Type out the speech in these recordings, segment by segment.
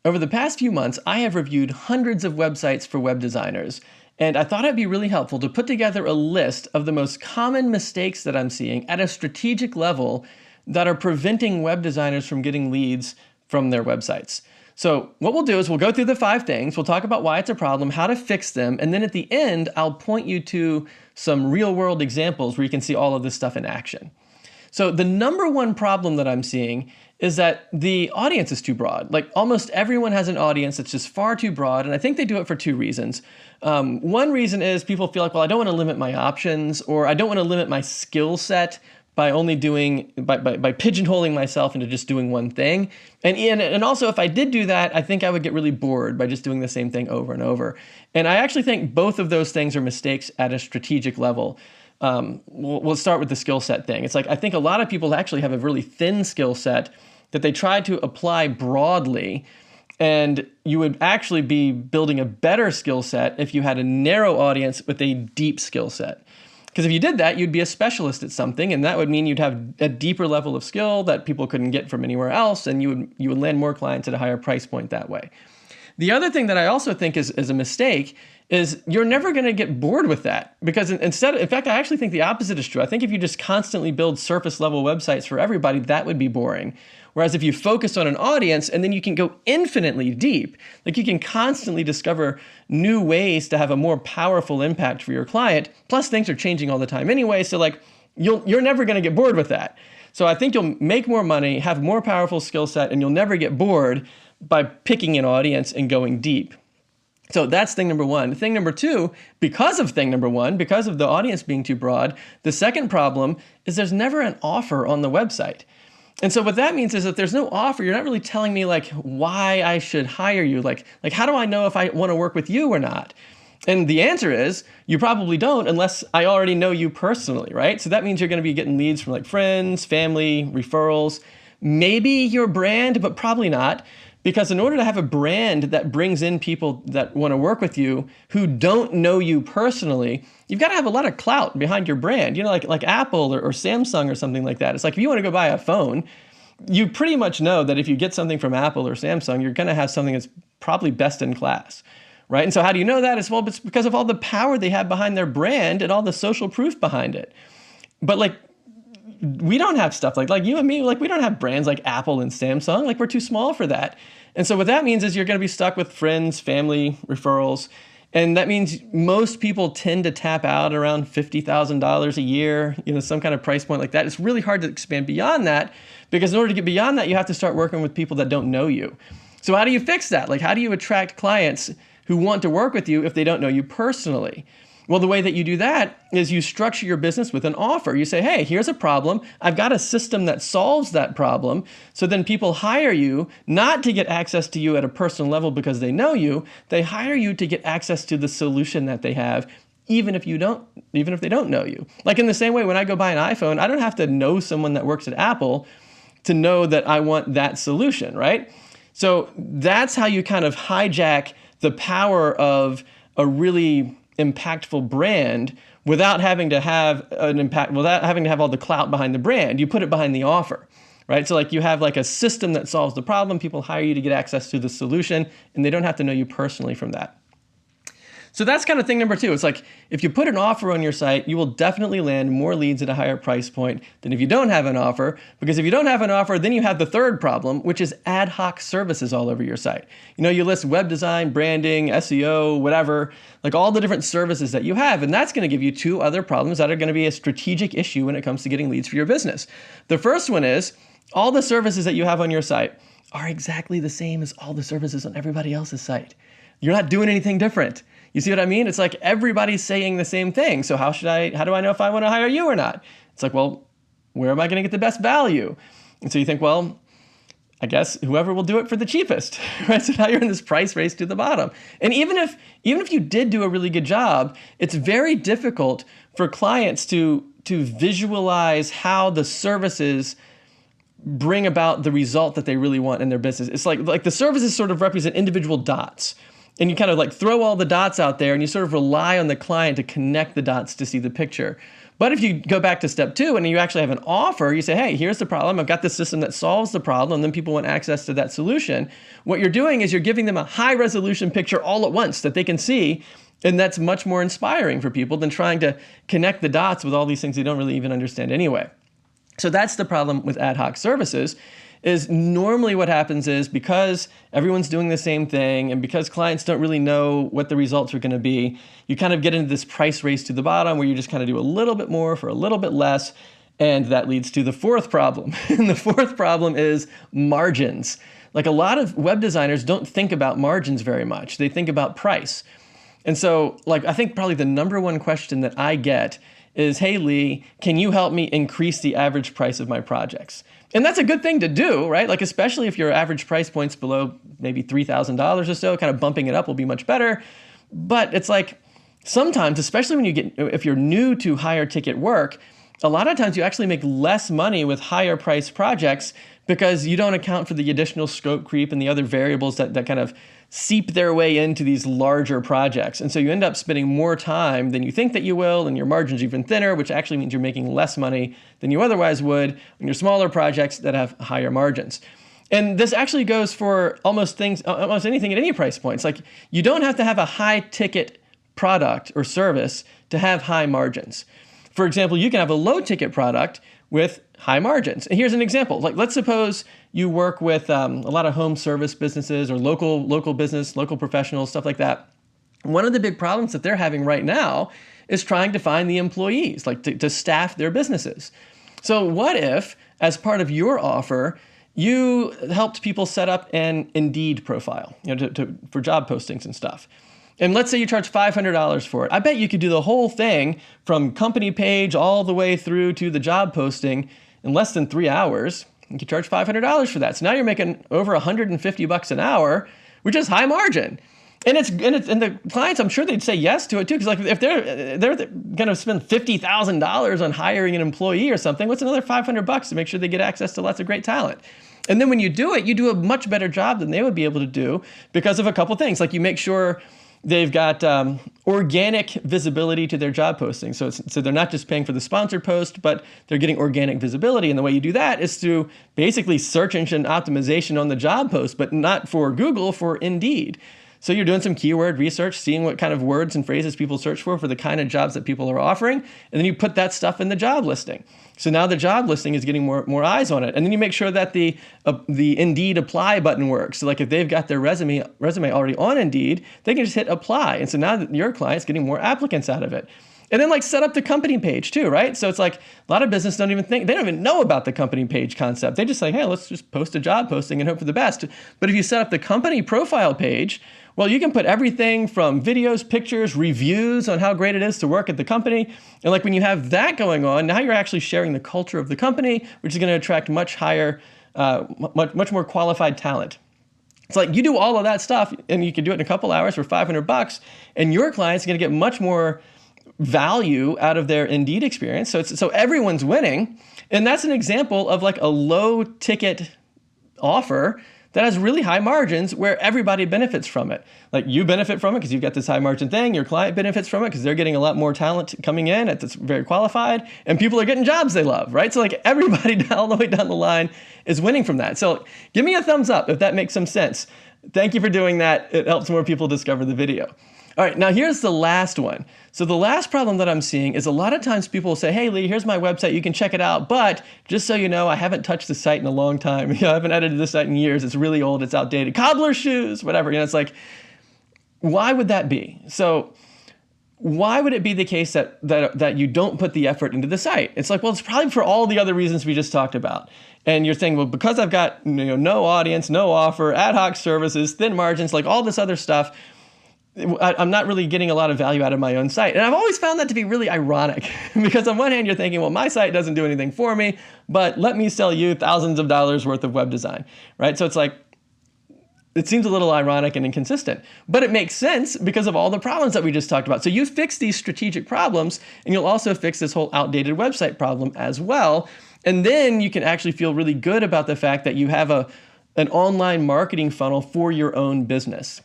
Over the past few months, I have reviewed hundreds of websites for web designers, and I thought it'd be really helpful to put together a list of the most common mistakes that I'm seeing at a strategic level that are preventing web designers from getting leads from their websites. So what we'll do is we'll go through the 5 things, we'll talk about why it's a problem, how to fix them, and then at the end, I'll point you to some real-world examples where you can see all of this stuff in action. So the number one problem that I'm seeing is that the audience is too broad. Like almost everyone has an audience that's just far too broad, and I think they do it for 2 reasons. One reason is people feel like, well, I don't want to limit my options, or I don't want to limit my skill set by only doing, by pigeonholing myself into just doing one thing. And also if I did do that, I think I would get really bored by just doing the same thing over and over. And I actually think both of those things are mistakes at a strategic level. We'll start with the skill set thing. It's like, I think a lot of people actually have a really thin skill set that they try to apply broadly, and you would actually be building a better skill set if you had a narrow audience with a deep skill set. Because if you did that, you'd be a specialist at something, and that would mean you'd have a deeper level of skill that people couldn't get from anywhere else, and you would land more clients at a higher price point that way. The other thing that I also think is a mistake is you're never going to get bored with that, because in fact, I actually think the opposite is true. I think if you just constantly build surface level websites for everybody, that would be boring. Whereas if you focus on an audience and then you can go infinitely deep, like you can constantly discover new ways to have a more powerful impact for your client. Plus things are changing all the time anyway. So like you're never going to get bored with that. So I think you'll make more money, have more powerful skill set, and you'll never get bored by picking an audience and going deep. So that's thing number one. Thing number two, because of thing number one, because of the audience being too broad, the second problem is there's never an offer on the website. And so what that means is that there's no offer. You're not really telling me like why I should hire you. Like how do I know if I want to work with you or not? And the answer is you probably don't unless I already know you personally, right? So that means you're going to be getting leads from like friends, family, referrals, maybe your brand, but probably not. Because in order to have a brand that brings in people that want to work with you who don't know you personally, you've got to have a lot of clout behind your brand. You know, like Apple or Samsung or something like that. It's like if you want to go buy a phone, you pretty much know that if you get something from Apple or Samsung, you're going to have something that's probably best in class, right? And so how do you know that? Well, it's because of all the power they have behind their brand and all the social proof behind it. But like, we don't have stuff like you and me, like we don't have brands like Apple and Samsung, like we're too small for that. And so what that means is you're going to be stuck with friends, family, referrals. And that means most people tend to tap out around $50,000 a year, you know, some kind of price point like that. It's really hard to expand beyond that because in order to get beyond that, you have to start working with people that don't know you. So how do you fix that? Like how do you attract clients who want to work with you if they don't know you personally? Well, the way that you do that is you structure your business with an offer. You say, hey, here's a problem. I've got a system that solves that problem. So then people hire you not to get access to you at a personal level because they know you. They hire you to get access to the solution that they have, even if they don't know you. Like in the same way, when I go buy an iPhone, I don't have to know someone that works at Apple to know that I want that solution, right? So that's how you kind of hijack the power of a really impactful brand without having to have an impact, without having to have all the clout behind the brand. You put it behind the offer, right? So like you have like a system that solves the problem. People hire you to get access to the solution, and they don't have to know you personally from that. So that's kind of thing number two. It's like if you put an offer on your site, you will definitely land more leads at a higher price point than if you don't have an offer. Because if you don't have an offer, then you have the third problem, which is ad hoc services all over your site. You know, you list web design, branding, SEO, whatever, like all the different services that you have. And that's going to give you 2 other problems that are going to be a strategic issue when it comes to getting leads for your business. The first one is all the services that you have on your site are exactly the same as all the services on everybody else's site. You're not doing anything different. You see what I mean? It's like everybody's saying the same thing. So how do I know if I want to hire you or not? It's like, well, where am I going to get the best value? And so you think, well, I guess whoever will do it for the cheapest, right? So now you're in this price race to the bottom. And even if you did do a really good job, it's very difficult for clients to visualize how the services bring about the result that they really want in their business. It's like the services sort of represent individual dots. And you kind of like throw all the dots out there and you sort of rely on the client to connect the dots to see the picture. But if you go back to step 2 and you actually have an offer, you say, hey, here's the problem. I've got this system that solves the problem, and then people want access to that solution. What you're doing is you're giving them a high resolution picture all at once that they can see, and that's much more inspiring for people than trying to connect the dots with all these things they don't really even understand anyway. So that's the problem with ad hoc services. Is normally what happens is because everyone's doing the same thing and because clients don't really know what the results are going to be, you kind of get into this price race to the bottom where you just kind of do a little bit more for a little bit less. And that leads to the fourth problem. And the fourth problem is margins. Like a lot of web designers don't think about margins very much. They think about price. And so like I think probably the number one question that I get is, hey, Lee, can you help me increase the average price of my projects? And that's a good thing to do, right? Like especially if your average price point's below maybe $3,000 or so, kind of bumping it up will be much better. But it's like sometimes, especially when if you're new to higher ticket work, a lot of times you actually make less money with higher priced projects because you don't account for the additional scope creep and the other variables that kind of seep their way into these larger projects. And so you end up spending more time than you think that you will, and your margin's even thinner, which actually means you're making less money than you otherwise would on your smaller projects that have higher margins. And this actually goes for almost anything at any price point. It's like you don't have to have a high ticket product or service to have high margins. For example, you can have a low ticket product with high margins. And here's an example. Like let's suppose you work with a lot of home service businesses or local business, local professionals, stuff like that. One of the big problems that they're having right now is trying to find the employees, like to staff their businesses. So what if, as part of your offer, you helped people set up an Indeed profile, for job postings and stuff? And let's say you charge $500 for it. I bet you could do the whole thing from company page all the way through to the job posting in less than 3 hours. You could charge $500 for that. So now you're making over $150 an hour, which is high margin. And the clients, I'm sure they'd say yes to it too, because like if they're going to spend $50,000 on hiring an employee or something, what's another $500 to make sure they get access to lots of great talent? And then when you do it, you do a much better job than they would be able to do because of a couple things. Like you make sure they've got organic visibility to their job posting. So they're not just paying for the sponsored post, but they're getting organic visibility. And the way you do that is through basically search engine optimization on the job post, but not for Google, for Indeed. So you're doing some keyword research, seeing what kind of words and phrases people search for the kind of jobs that people are offering, and then you put that stuff in the job listing. So now the job listing is getting more eyes on it. And then you make sure that the Indeed apply button works. So like if they've got their resume already on Indeed, they can just hit apply. And so now your client's getting more applicants out of it. And then like set up the company page too, right? So it's like a lot of business they don't even know about the company page concept. They just say, hey, let's just post a job posting and hope for the best. But if you set up the company profile page, well, you can put everything from videos, pictures, reviews on how great it is to work at the company. And like when you have that going on, now you're actually sharing the culture of the company, which is going to attract much higher, much more qualified talent. It's like you do all of that stuff and you can do it in a couple hours for $500, and your client's going to get much more value out of their Indeed experience. So everyone's winning. And that's an example of like a low ticket offer that has really high margins where everybody benefits from it. Like you benefit from it because you've got this high margin thing. Your client benefits from it because they're getting a lot more talent coming in that's very qualified, and people are getting jobs they love, right? So like everybody all the way down the line is winning from that. So give me a thumbs up if that makes some sense. Thank you for doing that. It helps more people discover the video. All right, now here's the last one. So the last problem that I'm seeing is a lot of times people will say, hey, Lee, here's my website. You can check it out. But just so you know, I haven't touched the site in a long time. I haven't edited this site in years. It's really old. It's outdated. Cobbler shoes, whatever. It's like, why would that be? So why would it be the case that you don't put the effort into the site? It's like, well, it's probably for all the other reasons we just talked about. And you're saying, well, because I've got no audience, no offer, ad hoc services, thin margins, like all this other stuff, I'm not really getting a lot of value out of my own site. And I've always found that to be really ironic because on one hand, you're thinking, well, my site doesn't do anything for me, but let me sell you thousands of dollars worth of web design, right? So it's like, it seems a little ironic and inconsistent, but it makes sense because of all the problems that we just talked about. So you fix these strategic problems, and you'll also fix this whole outdated website problem as well. And then you can actually feel really good about the fact that you have an online marketing funnel for your own business.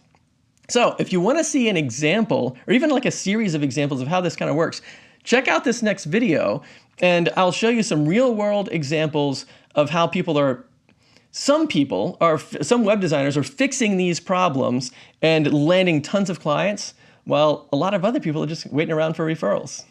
So if you want to see an example, or even like a series of examples of how this kind of works, Check out this next video, and I'll show you some real-world examples of how some web designers are fixing these problems and landing tons of clients, while a lot of other people are just waiting around for referrals.